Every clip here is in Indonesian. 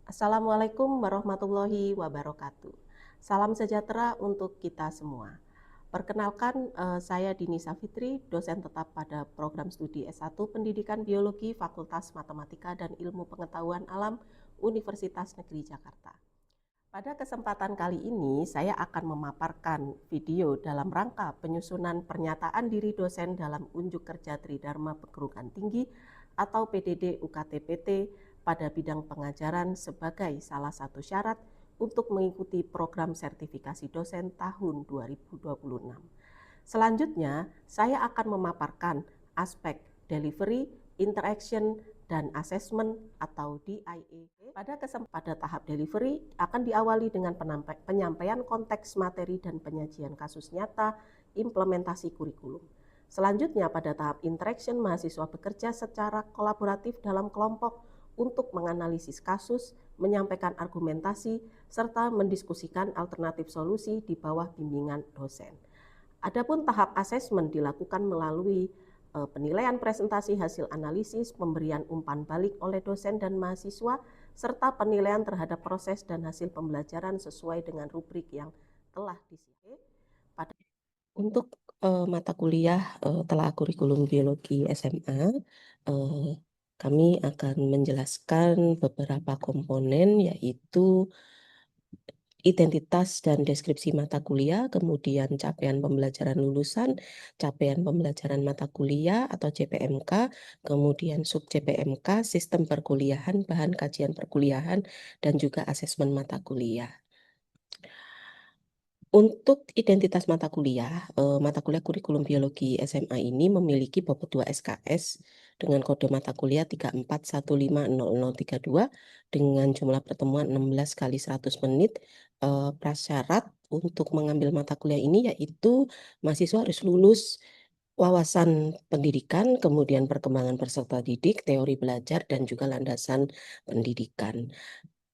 Assalamualaikum warahmatullahi wabarakatuh. Salam sejahtera untuk kita semua. Perkenalkan, saya Dini Safitri, dosen tetap pada program studi S1 Pendidikan Biologi Fakultas Matematika dan Ilmu Pengetahuan Alam Universitas Negeri Jakarta. Pada kesempatan kali ini, saya akan memaparkan video dalam rangka penyusunan pernyataan diri dosen dalam unjuk kerja Tridharma Perguruan Tinggi atau PDD UKT-PT pada bidang pengajaran sebagai salah satu syarat untuk mengikuti program sertifikasi dosen tahun 2026. Selanjutnya, saya akan memaparkan aspek delivery, interaction, dan assessment atau DIA. Pada tahap delivery akan diawali dengan penyampaian konteks materi dan penyajian kasus nyata implementasi kurikulum. Selanjutnya pada tahap interaction, mahasiswa bekerja secara kolaboratif dalam kelompok untuk menganalisis kasus, menyampaikan argumentasi, serta mendiskusikan alternatif solusi di bawah bimbingan dosen. Adapun tahap asesmen dilakukan melalui penilaian presentasi hasil analisis, pemberian umpan balik oleh dosen dan mahasiswa, serta penilaian terhadap proses dan hasil pembelajaran sesuai dengan rubrik yang telah disediakan. Untuk mata kuliah telah kurikulum biologi SMA, kami akan menjelaskan beberapa komponen, yaitu identitas dan deskripsi mata kuliah, kemudian capaian pembelajaran lulusan, capaian pembelajaran mata kuliah atau CPMK, kemudian sub CPMK, sistem perkuliahan, bahan kajian perkuliahan, dan juga asesmen mata kuliah. Untuk identitas mata kuliah kurikulum biologi SMA ini memiliki bobot 2 SKS dengan kode mata kuliah 34150032 dengan jumlah pertemuan 16 kali 100 menit. Prasyarat untuk mengambil mata kuliah ini yaitu mahasiswa harus lulus wawasan pendidikan, kemudian perkembangan peserta didik, teori belajar, dan juga landasan pendidikan.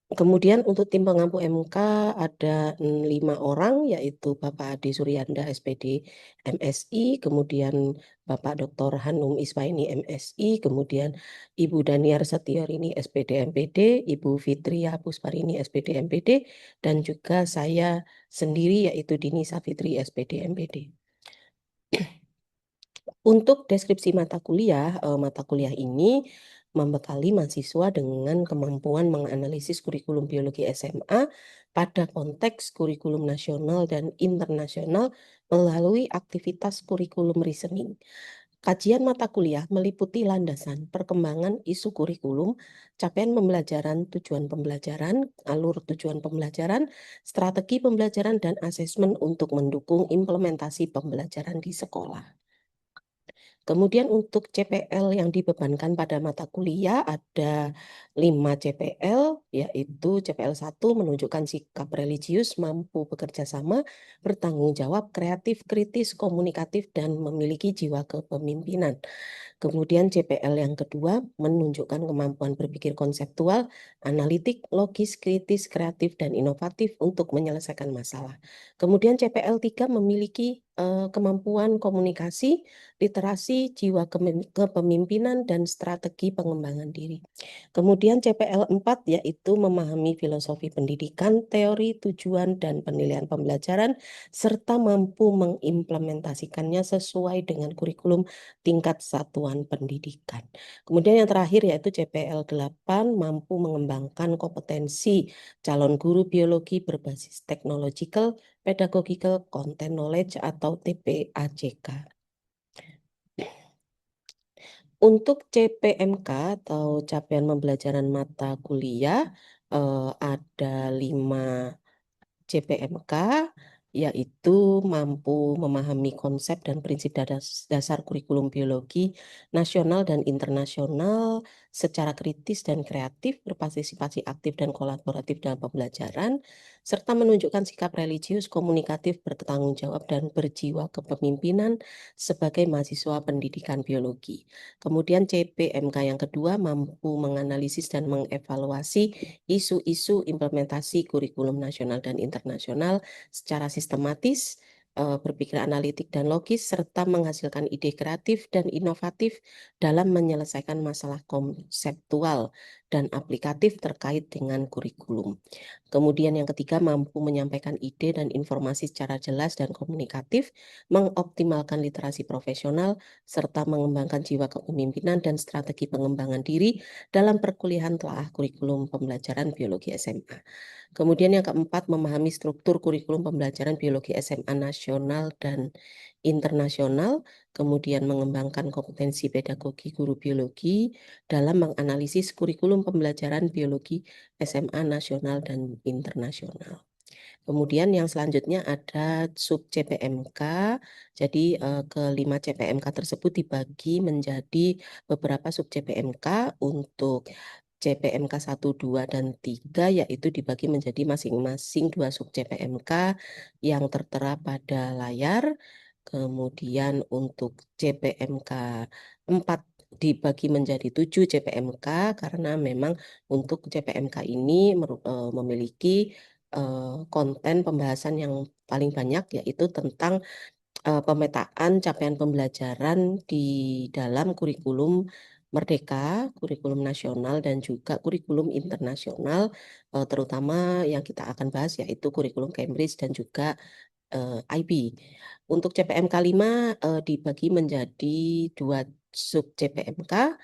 Kemudian untuk tim pengampu MK ada 5 orang, yaitu Bapak Ade Suryanda SPD MSI, kemudian Bapak Dr. Hanum Iswaini MSI, kemudian Ibu Daniar Setiorini SPD MPD, Ibu Fitria Pusparini SPD MPD, dan juga saya sendiri yaitu Dini Safitri SPD MPD. Untuk deskripsi mata kuliah ini membekali mahasiswa dengan kemampuan menganalisis kurikulum biologi SMA pada konteks kurikulum nasional dan internasional melalui aktivitas kurikulum reasoning. Kajian mata kuliah meliputi landasan, perkembangan isu kurikulum, capaian pembelajaran, tujuan pembelajaran, alur tujuan pembelajaran, strategi pembelajaran, dan asesmen untuk mendukung implementasi pembelajaran di sekolah. Kemudian untuk CPL yang dibebankan pada mata kuliah ada 5 CPL, yaitu CPL 1 menunjukkan sikap religius, mampu bekerja sama, bertanggung jawab, kreatif, kritis, komunikatif, dan memiliki jiwa kepemimpinan. Kemudian CPL yang kedua menunjukkan kemampuan berpikir konseptual, analitik, logis, kritis, kreatif, dan inovatif untuk menyelesaikan masalah. Kemudian CPL 3 memiliki kemampuan komunikasi, literasi, jiwa kepemimpinan, dan strategi pengembangan diri. Kemudian CPL 4 yaitu memahami filosofi pendidikan, teori, tujuan, dan penilaian pembelajaran, serta mampu mengimplementasikannya sesuai dengan kurikulum tingkat satuan pendidikan. Kemudian yang terakhir yaitu CPL 8 mampu mengembangkan kompetensi calon guru biologi berbasis technological, pedagogical, content knowledge atau TPACK. Untuk CPMK atau capaian pembelajaran mata kuliah ada 5 CPMK, yaitu mampu memahami konsep dan prinsip dasar kurikulum biologi nasional dan internasional secara kritis dan kreatif, berpartisipasi aktif dan kolaboratif dalam pembelajaran, serta menunjukkan sikap religius, komunikatif, bertanggung jawab, dan berjiwa kepemimpinan sebagai mahasiswa pendidikan biologi. Kemudian CPMK yang kedua mampu menganalisis dan mengevaluasi isu-isu implementasi kurikulum nasional dan internasional secara sistematis, berpikir analitik dan logis, serta menghasilkan ide kreatif dan inovatif dalam menyelesaikan masalah konseptual dan aplikatif terkait dengan kurikulum. Kemudian yang ketiga, mampu menyampaikan ide dan informasi secara jelas dan komunikatif, mengoptimalkan literasi profesional, serta mengembangkan jiwa kepemimpinan dan strategi pengembangan diri dalam perkuliahan telaah kurikulum pembelajaran biologi SMA. Kemudian yang keempat, memahami struktur kurikulum pembelajaran biologi SMA nasional dan internasional, kemudian mengembangkan kompetensi pedagogi guru biologi dalam menganalisis kurikulum pembelajaran biologi SMA nasional dan internasional. Kemudian yang selanjutnya ada sub CPMK. Jadi kelima CPMK tersebut dibagi menjadi beberapa sub CPMK. Untuk CPMK 1, 2, dan 3 yaitu dibagi menjadi masing-masing 2 sub CPMK yang tertera pada layar. Kemudian untuk CPMK 4 dibagi menjadi 7 CPMK karena memang untuk CPMK ini memiliki konten pembahasan yang paling banyak, yaitu tentang pemetaan capaian pembelajaran di dalam kurikulum Merdeka, kurikulum nasional, dan juga kurikulum internasional, terutama yang kita akan bahas yaitu kurikulum Cambridge dan juga IB. Untuk CPMK 5 dibagi menjadi 2 sub CPMK,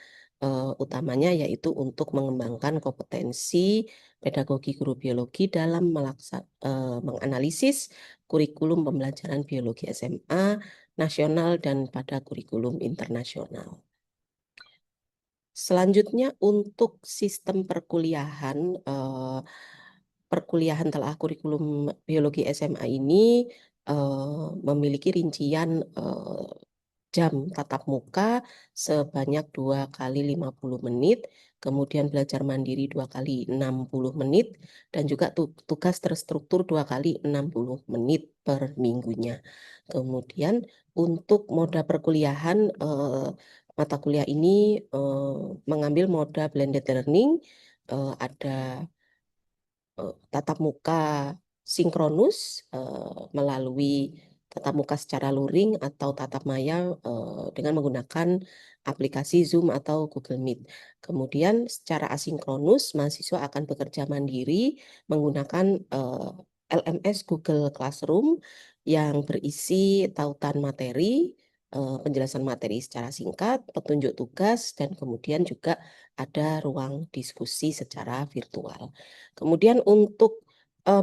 utamanya yaitu untuk mengembangkan kompetensi pedagogi guru biologi dalam menganalisis kurikulum pembelajaran biologi SMA nasional dan pada kurikulum internasional. Selanjutnya untuk sistem perkuliahan, perkuliahan telah kurikulum biologi SMA ini memiliki rincian jam tatap muka sebanyak 2 kali 50 menit, kemudian belajar mandiri 2 kali 60 menit, dan juga tugas terstruktur 2 kali 60 menit per minggunya. Kemudian untuk moda perkuliahan, mata kuliah ini mengambil moda blended learning, ada tatap muka sinkronus melalui tatap muka secara luring atau tatap maya dengan menggunakan aplikasi Zoom atau Google Meet. Kemudian secara asinkronus mahasiswa akan bekerja mandiri menggunakan LMS Google Classroom yang berisi tautan materi, penjelasan materi secara singkat, petunjuk tugas, dan kemudian juga ada ruang diskusi secara virtual. Kemudian untuk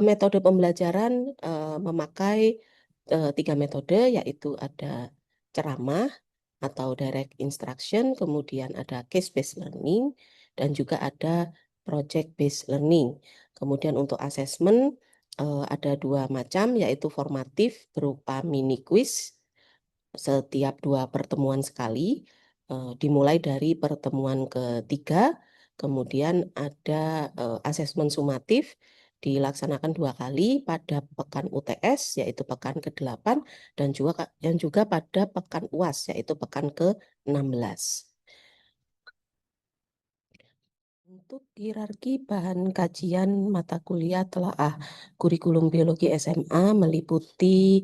metode pembelajaran memakai 3 metode, yaitu ada ceramah atau direct instruction, kemudian ada case-based learning, dan juga ada project-based learning. Kemudian untuk assessment ada 2 macam, yaitu formatif berupa mini quiz setiap 2 pertemuan sekali, dimulai dari pertemuan ketiga. Kemudian ada asesmen sumatif dilaksanakan 2 kali pada pekan UTS, yaitu pekan ke-8, dan juga pada pekan UAS, yaitu pekan ke-16. Untuk hierarki bahan kajian mata kuliah telaah kurikulum biologi SMA meliputi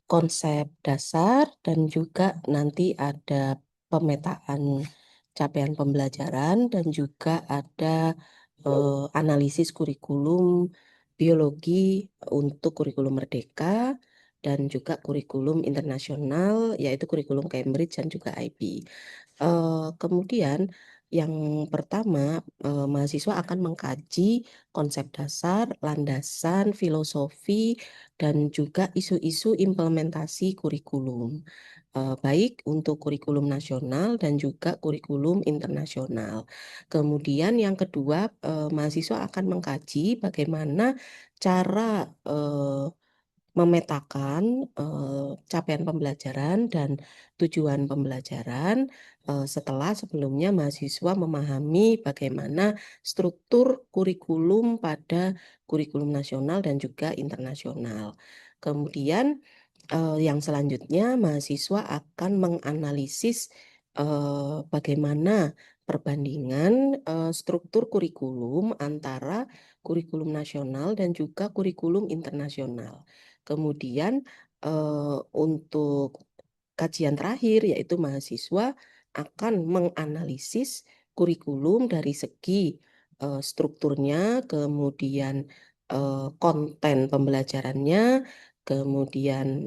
konsep dasar dan juga nanti ada pemetaan capaian pembelajaran dan juga ada analisis kurikulum biologi untuk kurikulum Merdeka dan juga kurikulum internasional yaitu kurikulum Cambridge dan juga IB. Kemudian yang pertama, mahasiswa akan mengkaji konsep dasar, landasan, filosofi, dan juga isu-isu implementasi kurikulum, baik untuk kurikulum nasional dan juga kurikulum internasional. Kemudian yang kedua, mahasiswa akan mengkaji bagaimana cara memetakan capaian pembelajaran dan tujuan pembelajaran setelah sebelumnya mahasiswa memahami bagaimana struktur kurikulum pada kurikulum nasional dan juga internasional. Kemudian yang selanjutnya mahasiswa akan menganalisis bagaimana perbandingan struktur kurikulum antara kurikulum nasional dan juga kurikulum internasional. Kemudian untuk kajian terakhir yaitu mahasiswa akan menganalisis kurikulum dari segi strukturnya, kemudian konten pembelajarannya, kemudian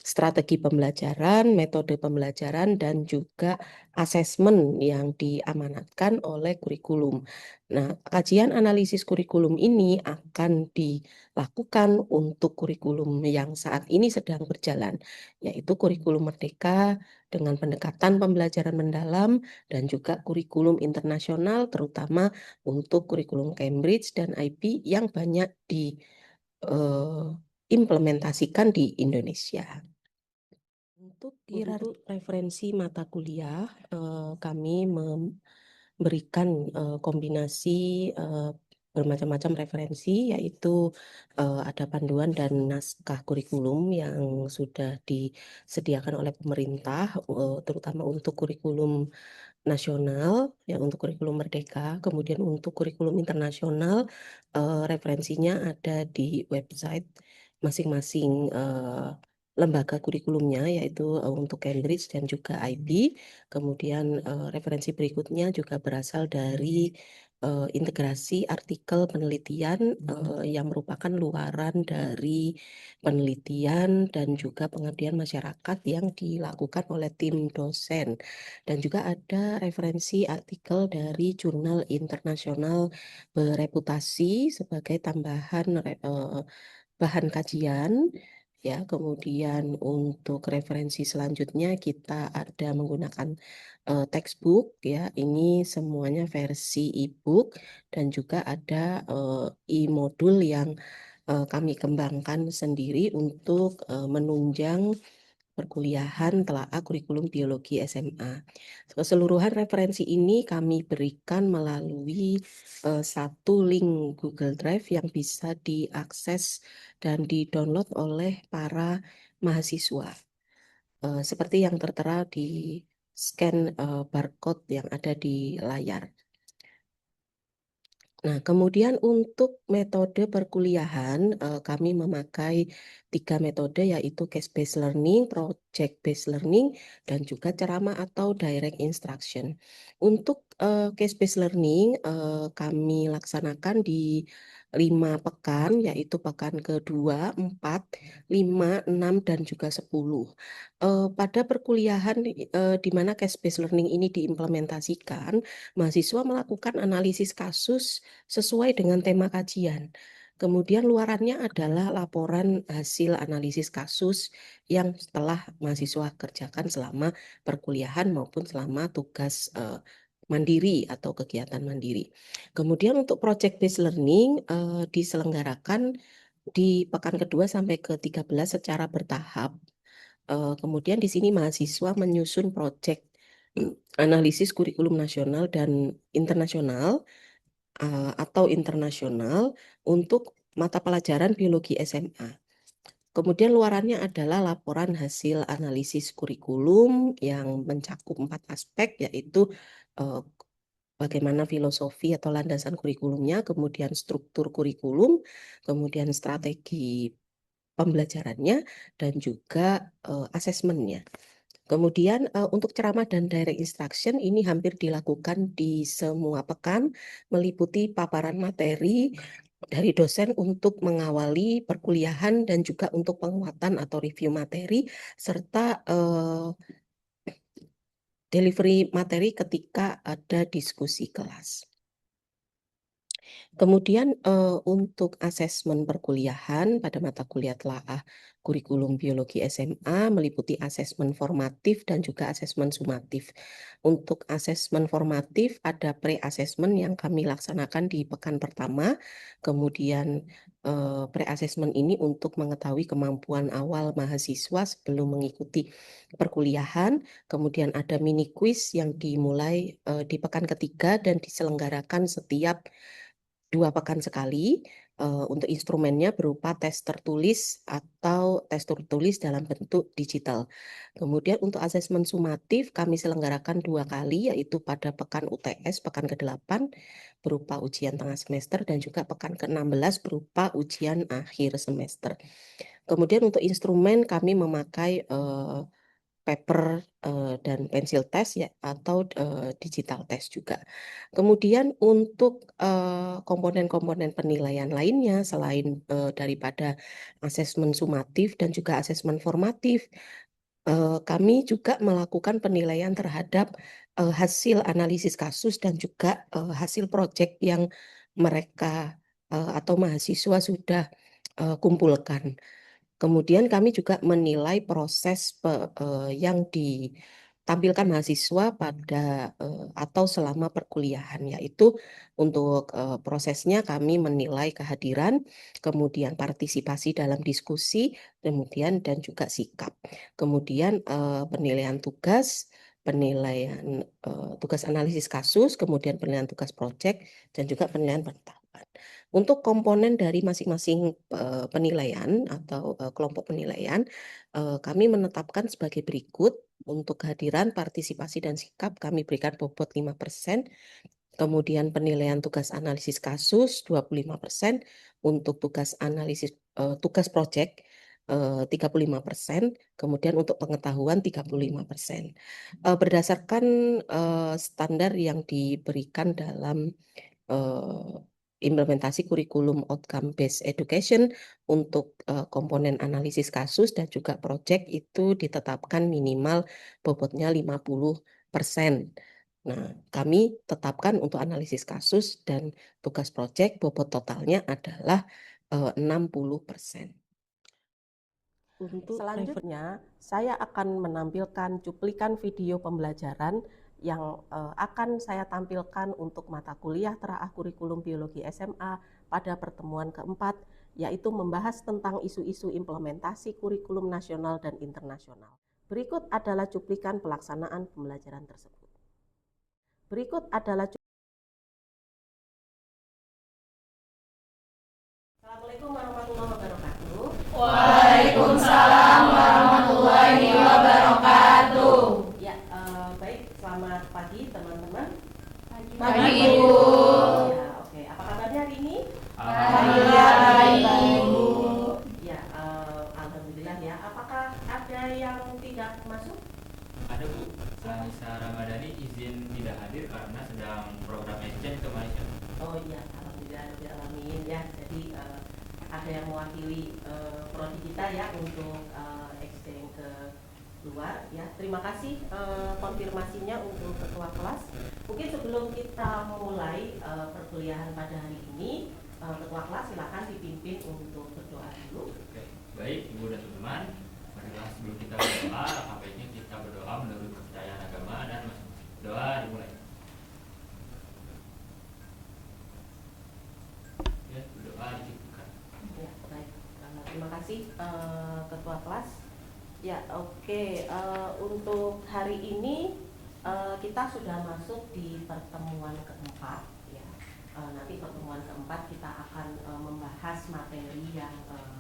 strategi pembelajaran, metode pembelajaran, dan juga asesmen yang diamanatkan oleh kurikulum. Nah, kajian analisis kurikulum ini akan dilakukan untuk kurikulum yang saat ini sedang berjalan, yaitu kurikulum Merdeka dengan pendekatan pembelajaran mendalam dan juga kurikulum internasional, terutama untuk kurikulum Cambridge dan IB yang banyak diimplementasikan di Indonesia. Untuk referensi mata kuliah, kami memberikan kombinasi bermacam-macam referensi, yaitu ada panduan dan naskah kurikulum yang sudah disediakan oleh pemerintah, terutama untuk kurikulum nasional, ya untuk kurikulum Merdeka. Kemudian untuk kurikulum internasional, referensinya ada di website masing-masing lembaga kurikulumnya, yaitu untuk Cambridge dan juga IB. Kemudian referensi berikutnya juga berasal dari integrasi artikel penelitian yang merupakan luaran dari penelitian dan juga pengabdian masyarakat yang dilakukan oleh tim dosen. Dan juga ada referensi artikel dari jurnal internasional bereputasi sebagai tambahan bahan kajian. Ya, kemudian untuk referensi selanjutnya kita ada menggunakan textbook, ya. Ini semuanya versi e-book dan juga ada e-modul yang kami kembangkan sendiri untuk menunjang perkuliahan telaah kurikulum biologi SMA. Keseluruhan referensi ini kami berikan melalui satu link Google Drive yang bisa diakses dan di-download oleh para mahasiswa. Seperti yang tertera di scan barcode yang ada di layar. Nah, kemudian untuk metode perkuliahan, kami memakai 3 metode, yaitu case-based learning, project-based learning, dan juga ceramah atau direct instruction. Untuk case-based learning, kami laksanakan di 5 pekan, yaitu pekan kedua, 4, 5, 6, dan juga 10. Pada perkuliahan di mana case-based learning ini diimplementasikan, mahasiswa melakukan analisis kasus sesuai dengan tema kajian. Kemudian luarannya adalah laporan hasil analisis kasus yang telah mahasiswa kerjakan selama perkuliahan maupun selama tugas mandiri atau kegiatan mandiri. Kemudian untuk project based learning diselenggarakan di pekan kedua sampai ke 13 secara bertahap. Kemudian di sini mahasiswa menyusun proyek analisis kurikulum nasional dan internasional atau internasional untuk mata pelajaran biologi SMA. Kemudian luarannya adalah laporan hasil analisis kurikulum yang mencakup 4 aspek, yaitu bagaimana filosofi atau landasan kurikulumnya, kemudian struktur kurikulum, kemudian strategi pembelajarannya, dan juga asesmennya. Kemudian untuk ceramah dan direct instruction ini hampir dilakukan di semua pekan, meliputi paparan materi dari dosen untuk mengawali perkuliahan dan juga untuk penguatan atau review materi, serta delivery materi ketika ada diskusi kelas. Kemudian untuk asesmen perkuliahan pada mata kuliah telaah kurikulum biologi SMA meliputi asesmen formatif dan juga asesmen sumatif. Untuk asesmen formatif ada pre-asesmen yang kami laksanakan di pekan pertama, kemudian pre-asesmen ini untuk mengetahui kemampuan awal mahasiswa sebelum mengikuti perkuliahan, kemudian ada mini quiz yang dimulai di pekan ketiga dan diselenggarakan setiap 2 pekan sekali. Untuk instrumennya berupa tes tertulis atau tes tertulis dalam bentuk digital. Kemudian untuk asesmen sumatif kami selenggarakan 2 kali, yaitu pada pekan UTS, pekan ke-8 berupa ujian tengah semester dan juga pekan ke-16 berupa ujian akhir semester. Kemudian untuk instrumen kami memakai paper dan pensil test ya, atau digital test juga. Kemudian untuk komponen-komponen penilaian lainnya selain daripada asesmen sumatif dan juga asesmen formatif, kami juga melakukan penilaian terhadap hasil analisis kasus dan juga hasil proyek yang mereka atau mahasiswa sudah kumpulkan. Kemudian kami juga menilai proses yang ditampilkan mahasiswa pada atau selama perkuliahan, yaitu untuk prosesnya kami menilai kehadiran, kemudian partisipasi dalam diskusi, kemudian dan juga sikap. Kemudian penilaian tugas, penilaian tugas analisis kasus, kemudian penilaian tugas proyek, dan juga penilaian pengetahuan. Untuk komponen dari masing-masing penilaian atau kelompok penilaian, kami menetapkan sebagai berikut. Untuk kehadiran, partisipasi, dan sikap kami berikan bobot 5%. Kemudian penilaian tugas analisis kasus 25%, untuk tugas analisis tugas proyek 35%, kemudian untuk pengetahuan 35%. Berdasarkan standar yang diberikan dalam implementasi kurikulum outcome based education untuk komponen analisis kasus dan juga proyek itu ditetapkan minimal bobotnya 50%. Nah, kami tetapkan untuk analisis kasus dan tugas proyek bobot totalnya adalah 60%. Untuk selanjutnya, saya akan menampilkan cuplikan video pembelajaran yang akan saya tampilkan untuk mata kuliah terakhir kurikulum biologi SMA pada pertemuan keempat, yaitu membahas tentang isu-isu implementasi kurikulum nasional dan internasional. Berikut adalah cuplikan pelaksanaan pembelajaran tersebut. Berikut adalah Assalamualaikum warahmatullahi wabarakatuh. Waalaikumsalam warahmatullahi wabarakatuh. Ya, baik, selamat pagi teman-teman. Pagi Ibu. Ya, oke. Apa kabarnya hari ini? Alhamdulillah baik Ibu. Ya, alhamdulillah ya. Apakah ada yang tidak masuk? Ada Bu, Anissa Ramadhani izin tidak hadir karena sedang program exchange ke Malaysia. Oh iya, alhamdulillah alamin ya. Jadi ada yang mewakili prodi kita ya untuk exchange ke luar ya. Terima kasih konfirmasinya untuk ketua kelas. Mungkin sebelum kita memulai perkuliahan pada hari ini, ketua kelas silakan dipimpin untuk berdoa dulu. Oke, baik Ibu dan teman-teman, marilah sebelum kita berdoa, alangkah baiknya kita berdoa menurut kepercayaan agama dan masing-masing. Doa dimulai. Ya, berdoa dicukupkan. Ya, baik. Terima kasih ketua kelas. Ya, oke. Untuk hari ini kita sudah masuk di pertemuan keempat. Ya, nanti pertemuan keempat kita akan membahas materi yang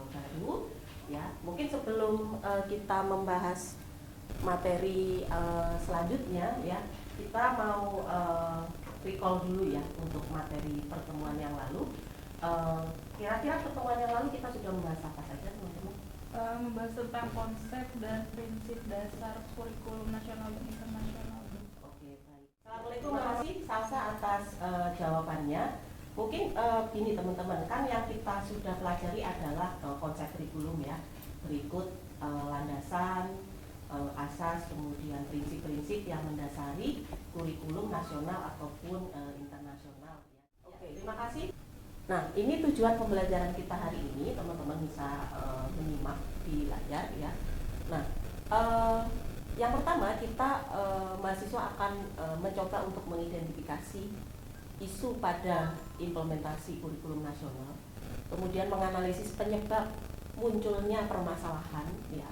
baru. Ya, mungkin sebelum kita membahas materi selanjutnya, ya, kita mau recall dulu ya untuk materi pertemuan yang lalu. Kira-kira pertemuan yang lalu kita sudah membahas apa saja, teman-teman? Membahas tentang konsep dan prinsip dasar kurikulum nasional dan internasional. Oke, baik. Assalamualaikum, terima kasih Salsa atas jawabannya. Mungkin gini teman-teman, kan yang kita sudah pelajari adalah konsep kurikulum ya. Berikut landasan, asas, kemudian prinsip-prinsip yang mendasari kurikulum nasional ataupun internasional. Ya. Oke, terima kasih. Nah, ini tujuan pembelajaran kita hari ini, teman-teman bisa menyimak di layar ya. Nah, yang pertama kita mahasiswa akan mencoba untuk mengidentifikasi isu pada implementasi kurikulum nasional, kemudian menganalisis penyebab munculnya permasalahan ya,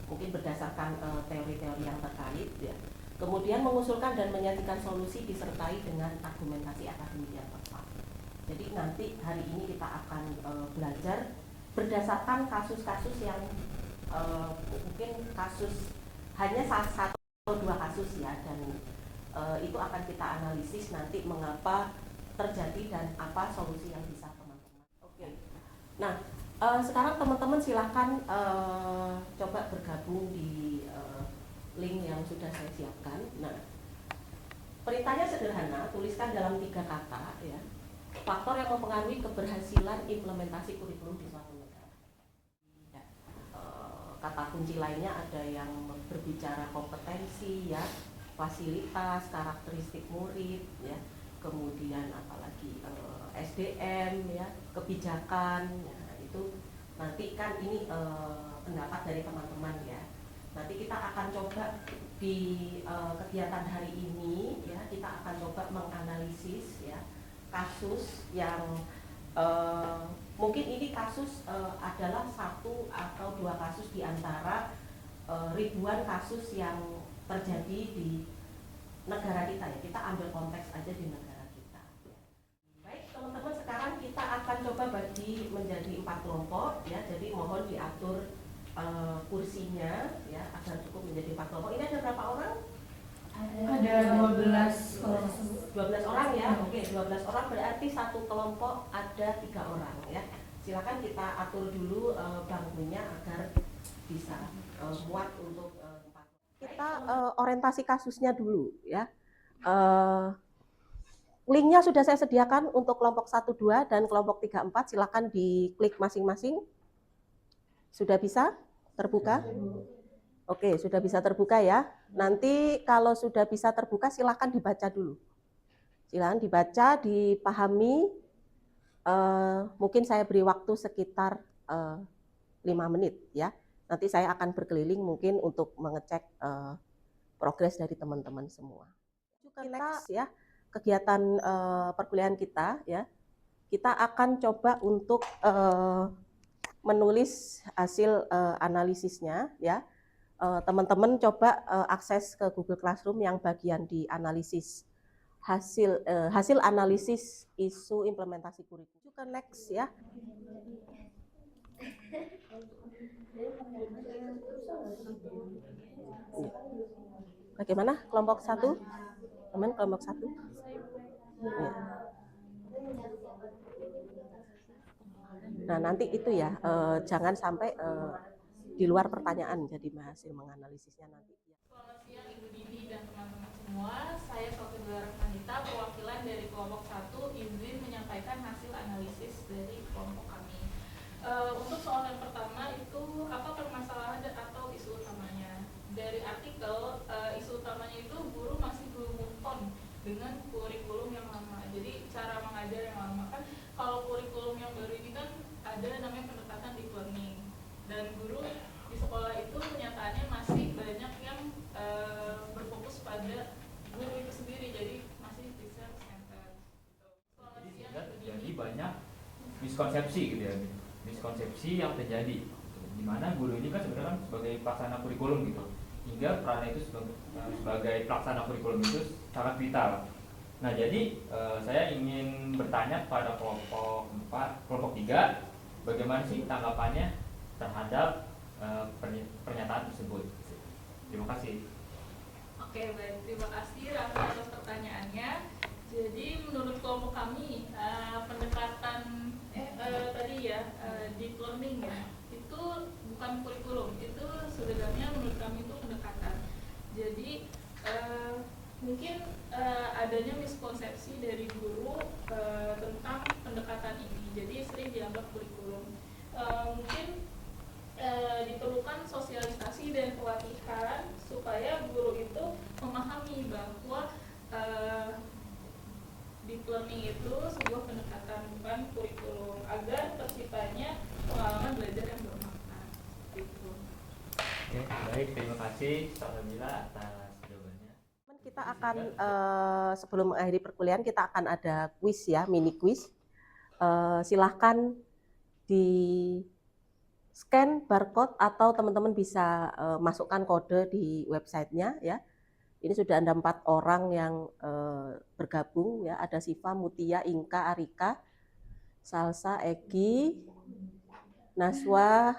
mungkin berdasarkan teori-teori yang terkait ya. Kemudian mengusulkan dan menyajikan solusi disertai dengan argumentasi akademik yang tepat. Jadi nanti hari ini kita akan belajar berdasarkan kasus-kasus yang mungkin kasus hanya satu atau dua kasus ya, dan itu akan kita analisis nanti mengapa terjadi dan apa solusi yang bisa teman-teman. Oke. Nah, sekarang teman-teman silahkan coba bergabung di link yang sudah saya siapkan. Nah, perintahnya sederhana, tuliskan dalam 3 kata ya. Faktor yang mempengaruhi keberhasilan implementasi kurikulum di suatu negara. Ya, kata kunci lainnya ada yang berbicara kompetensi ya, fasilitas, karakteristik murid ya, kemudian apalagi SDM ya, kebijakan ya, itu nanti kan ini pendapat dari teman-teman ya. Nanti kita akan coba di kegiatan hari ini ya, kita akan coba menganalisis ya kasus yang mungkin ini kasus adalah 1 atau 2 kasus di antara ribuan kasus yang terjadi di negara kita ya. Kita ambil konteks aja di negara kita. Baik teman-teman, sekarang kita akan coba bagi menjadi 4 kelompok ya. Jadi mohon diatur kursinya ya agar cukup menjadi 4 kelompok. Ini ada berapa orang? Ada 12 orang. 12 orang ya. Oke, 12 orang berarti 1 kelompok ada 3 orang ya. Silakan kita atur dulu bangkunya agar bisa muat untuk 4. Kita orientasi kasusnya dulu ya. Linknya sudah saya sediakan untuk kelompok 1, 2 dan kelompok 3, 4. Silakan diklik masing-masing. Sudah bisa terbuka? Oke, sudah bisa terbuka ya. Nanti kalau sudah bisa terbuka silakan dibaca dulu. Silakan dibaca, dipahami. Mungkin saya beri waktu sekitar 5 menit ya. Nanti saya akan berkeliling mungkin untuk mengecek progres dari teman-teman semua. Next ya, kegiatan perkuliahan kita ya. Kita akan coba untuk menulis hasil analisisnya ya. Teman-teman coba akses ke Google Classroom yang bagian di analisis hasil analisis isu implementasi kurikulum. Ke next ya. Bagaimana kelompok 1? Teman kelompok 1? Ya. Nah nanti itu ya, jangan sampai di luar pertanyaan jadi hasil menganalisisnya nanti. Selamat siang Ibu Dini dan teman-teman semua. Saya Sofia Rahmanita, perwakilan dari kelompok 1, izin menyampaikan hasil analisis dari kelompok kami. Untuk soal yang pertama itu apa permasalahan atau isu utamanya? Dari artikel, isu utamanya itu guru masih belum move on dengan kurikulum yang lama. Jadi cara mengajar yang lama kan, kalau kurikulum yang baru ini kan ada namanya pendekatan deep learning, dan guru di sekolah itu kenyataannya masih banyak yang berfokus pada guru itu sendiri, jadi masih research center. Jadi banyak miskonsepsi gitu ya, miskonsepsi yang terjadi, di mana guru ini kan sebenarnya kan sebagai pelaksana kurikulum gitu, hingga perannya itu sebagai pelaksana kurikulum itu sangat vital. Nah jadi saya ingin bertanya pada kelompok 4, kelompok 3, bagaimana sih tanggapannya terhadap pernyataan tersebut. Terima kasih. Oke, baik, terima kasih Raffi atas pertanyaannya. Jadi menurut kelompok kami pendekatan tadi ya deep learning ya, itu bukan kurikulum, itu sebenarnya menurut kami itu pendekatan. Jadi mungkin adanya miskonsepsi dari guru tentang pendekatan ini, jadi sering dianggap kurikulum. Mungkin diperlukan sosialisasi dan pelatihan supaya guru itu memahami bahwa deep learning itu sebuah pendekatan bukan kurikulum, agar terciptanya pengalaman belajar yang bermakna. Gitu. Oke, baik, terima kasih Sarabila atas jawabannya. Kita akan sebelum mengakhiri perkuliahan kita akan ada kuis ya, mini kuis. Silahkan di scan barcode atau teman-teman bisa masukkan kode di websitenya ya. Ini sudah ada 4 orang yang bergabung ya. Ada Siva, Mutia, Inka, Arika, Salsa, Egi, Naswa.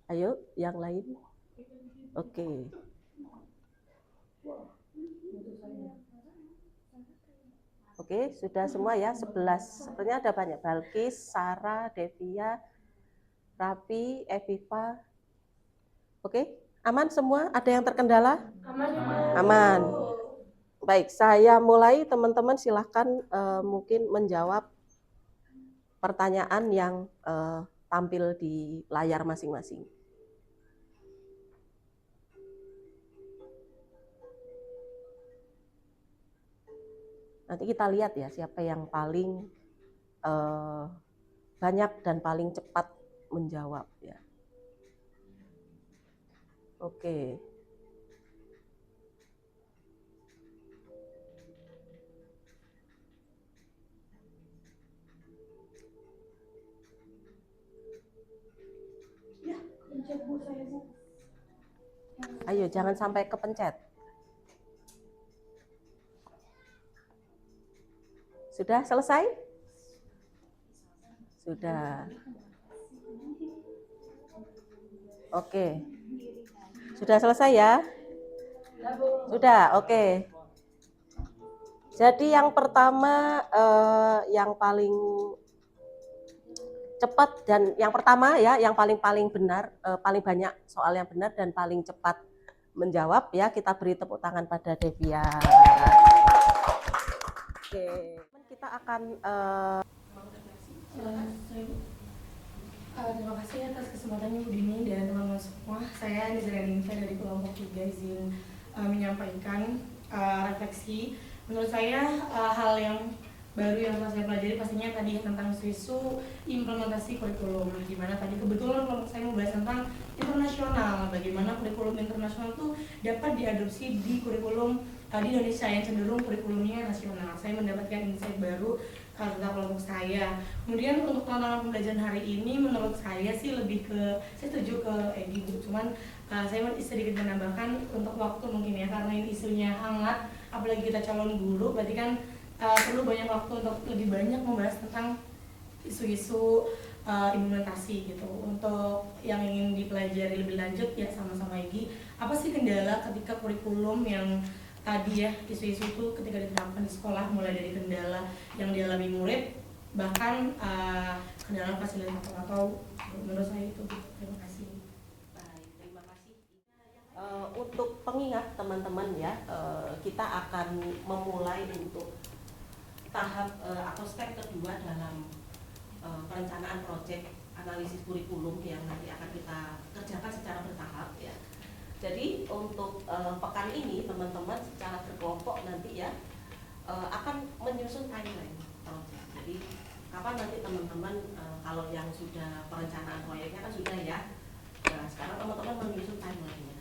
Ayo yang lain. Oke. Oke, sudah semua ya, 11. Sebenarnya ada banyak. Balkis, Sarah, Devia, Rapi, Eviva. Oke, Aman semua? Ada yang terkendala? Aman. Aman. Baik, saya mulai. Teman-teman silahkan mungkin menjawab pertanyaan yang tampil di layar masing-masing. Nanti kita lihat ya siapa yang paling banyak dan paling cepat menjawab ya. Oke. Ayo jangan sampai kepencet. Sudah selesai? Sudah. Oke. Sudah selesai ya? Sudah, oke. Jadi yang pertama yang paling cepat dan yang pertama ya, yang paling benar, paling banyak soal yang benar dan paling cepat menjawab ya, kita beri tepuk tangan pada Devia. Oke, kita akan terima kasih atas kesempatannya Bu Dini dan teman-teman semua. Saya Nizara Ninfa dari kelompok 3 izin menyampaikan refleksi. Menurut saya hal yang baru yang telah saya pelajari pastinya tadi tentang isu implementasi kurikulum, di mana tadi kebetulan kelompok saya membahas tentang internasional, bagaimana kurikulum internasional itu dapat diadopsi di kurikulum di Indonesia yang cenderung kurikulumnya nasional. Saya mendapatkan insight baru karena kelompok saya. Kemudian untuk tantangan pembelajaran hari ini menurut saya sih lebih ke, saya setuju ke Egy Bu, cuman saya sedikit menambahkan untuk waktu mungkin ya, karena ini isunya hangat, apalagi kita calon guru, berarti kan perlu banyak waktu untuk lebih banyak membahas tentang isu-isu implementasi gitu. Untuk yang ingin dipelajari lebih lanjut ya sama-sama Egy, apa sih kendala ketika kurikulum yang tadi ya isu-isu itu ketika diterapkan di sekolah, mulai dari kendala yang dialami murid, bahkan kendala fasilitas atau menurut saya itu. Terima kasih. Baik, terima kasih. Untuk pengingat teman-teman ya, kita akan memulai untuk tahap atau step kedua dalam perencanaan proyek analisis kurikulum yang nanti akan kita kerjakan secara bertahap ya. Jadi untuk pekan ini teman-teman secara berkelompok nanti ya akan menyusun timeline proyek. Jadi kapan nanti teman-teman kalau yang sudah perencanaan proyeknya kan sudah ya. Nah, sekarang teman-teman menyusun timeline-nya.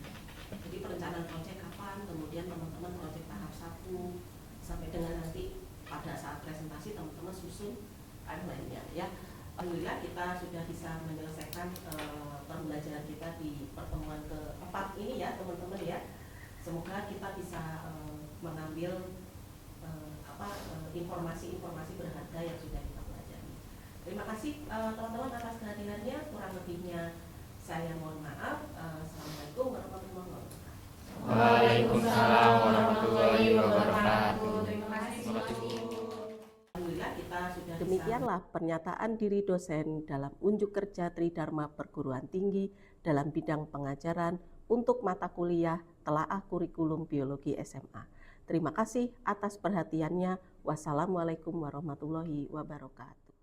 Jadi perencanaan proyek kapan, kemudian teman-teman proyek tahap 1 sampai dengan nanti pada saat presentasi teman-teman susun timeline-nya ya. Alhamdulillah kita sudah bisa menyelesaikan pembelajaran kita di pertemuan keempat ini ya teman-teman ya. Semoga kita bisa mengambil informasi-informasi berharga yang sudah kita pelajari. Terima kasih teman-teman atas kehadirannya. Kurang lebihnya saya mohon maaf. Assalamualaikum warahmatullahi wabarakatuh. Waalaikumsalam warahmatullahi wabarakatuh. Terima kasih. Demikianlah pernyataan diri dosen dalam unjuk kerja Tridharma Perguruan Tinggi dalam bidang pengajaran untuk mata kuliah Telaah Kurikulum Biologi SMA. Terima kasih atas perhatiannya. Wassalamualaikum warahmatullahi wabarakatuh.